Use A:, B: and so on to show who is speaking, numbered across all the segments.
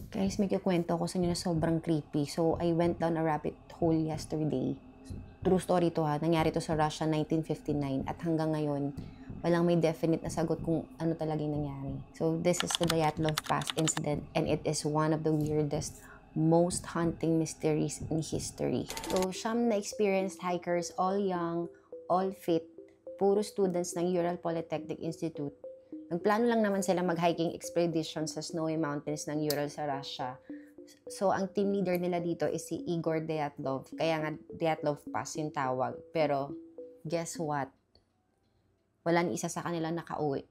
A: Guys, may kikwento ko sa inyo na sobrang creepy. So, I went down a rabbit hole yesterday. True story to ha. Nangyari to sa Russia 1959 at hanggang ngayon, walang may definite na sagot kung ano talaga yung nangyari. So, this is the Dyatlov Pass incident and it is one of the weirdest, most haunting mysteries in history. So, siyam na experienced hikers, all young, all fit, puro students ng Ural Polytechnic Institute. Nagplano lang naman sila mag-hiking expedition sa snowy mountains ng Ural sa Russia. So, ang team leader nila dito is si Igor Dyatlov. Kaya nga, Dyatlov Pass yung tawag. Pero, guess what? Wala ni isa sa kanila nakauwi.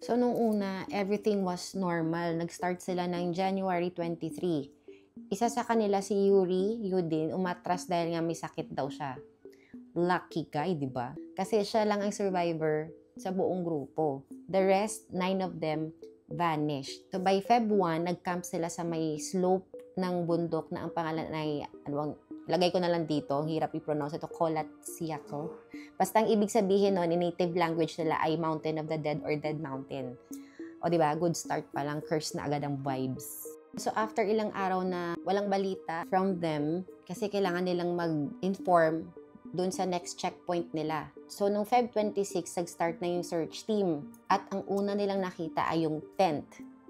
A: So, nung una, everything was normal. Nag-start sila ng January 23. Isa sa kanila si Yuri Yudin, umatras dahil nga may sakit daw siya. Lucky guy, di ba? Kasi siya lang ang survivor sa buong grupo. The rest, 9 of them, vanished. So by Feb 1, nag-camp sila sa may slope ng bundok na ang pangalan ay, lagay ko na lang dito, ang hirap i-pronounce ito, Kolatsiako. Basta ang ibig sabihin nun, in native language nila ay Mountain of the Dead or Dead Mountain. O diba, good start pa lang, curse na agad ang vibes. So after ilang araw na walang balita from them, kasi kailangan nilang mag-inform doon sa next checkpoint nila. So, nung Feb 26, nag-start na yung search team. At ang una nilang nakita ay yung tent.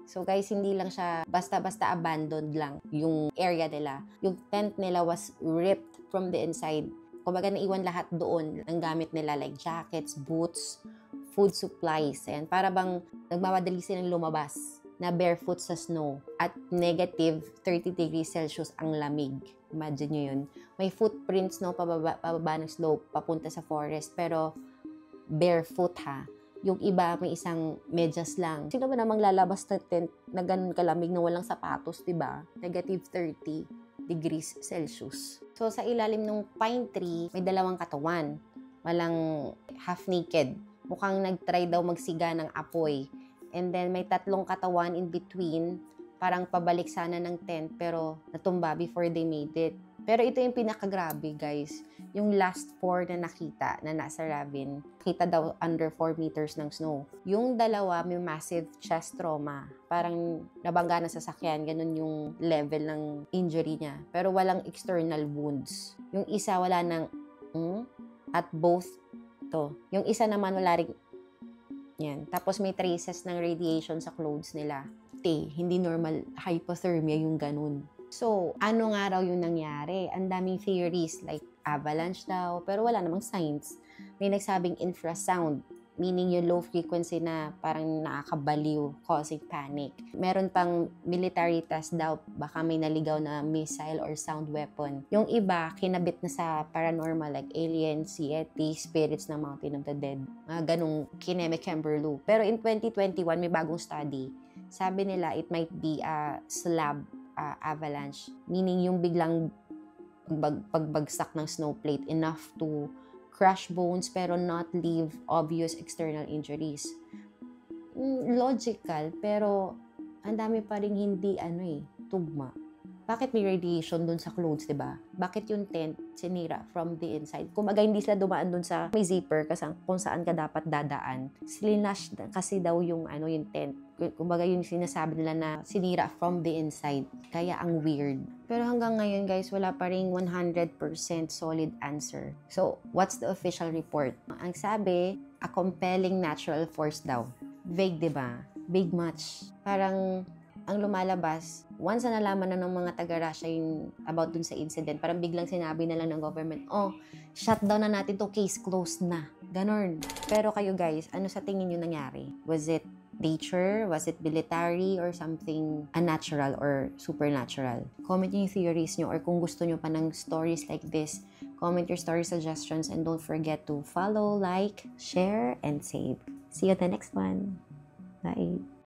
A: So, guys, hindi lang siya basta-basta abandoned lang yung area nila. Yung tent nila was ripped from the inside. Kumbaga, naiwan lahat doon. Ang gamit nila like jackets, boots, food supplies. And para bang nagmamadali silang lumabas na barefoot sa snow at negative 30 degrees Celsius ang lamig. Imagine nyo yun. May footprints, no, pababa ng slope, papunta sa forest, pero barefoot ha. Yung iba, may isang medyas lang. Sino ba namang lalabas na tent na ganun kalamig na walang sapatos, diba? Negative 30 degrees Celsius. So, sa ilalim ng pine tree, may dalawang katawan. Walang half naked. Mukhang nag-try daw magsiga ng apoy. And then, may tatlong katawan in between, parang pabalik sana ng tent, pero natumba before they made it. Pero ito yung pinakagrabe, guys. Yung last 4 na nakita, na nasa ravine, kita daw under 4 meters ng snow. Yung dalawa, may massive chest trauma. Parang nabangga na sa sasakyan, ganun yung level ng injury niya. Pero walang external wounds. Yung isa, wala nang, at both to. Yung isa naman, wala rin. Yan. Tapos may traces ng radiation sa clothes nila. Hindi normal hypothermia yung ganun. So, ano nga raw yung nangyari? Ang daming theories like avalanche daw, pero wala namang science. May nagsabing infrasound, meaning yung low frequency na parang nakakabaliw, causing panic. Meron pang military test daw, baka may naligaw na missile or sound weapon. Yung iba, kinabit na sa paranormal like aliens, yeti, spirits ng Mountain of the Dead. Mga ganong kineme-Kimberloo. Pero in 2021, may bagong study. Sabi nila, it might be a slab avalanche. Meaning yung biglang pagbagsak ng snowplate enough to crush bones pero not leave obvious external injuries. Logical, pero ang dami pa rin hindi tugma. Bakit may radiation dun sa clothes, diba? Bakit yung tent sinira from the inside? Kumaga hindi sila dumaan dun sa may zipper kasi kung saan ka dapat dadaan. Slinash kasi daw yung yung tent. Kumaga yung sinasabi nila na sinira from the inside. Kaya ang weird. Pero hanggang ngayon guys, wala pa ring 100% solid answer. So, what's the official report? Ang sabi, a compelling natural force daw. Vague, diba? Big much. Parang ang lumalabas, once na nalaman na ng mga taga-Russia yung about dun sa incident, parang biglang sinabi na lang ng government, shutdown na natin to, case closed na. Ganon. Pero kayo guys, ano sa tingin nyo nangyari? Was it nature? Was it military? Or something unnatural or supernatural? Comment yung theories nyo or kung gusto nyo pa ng stories like this, comment your story suggestions and don't forget to follow, like, share, and save. See you at the next one. Bye!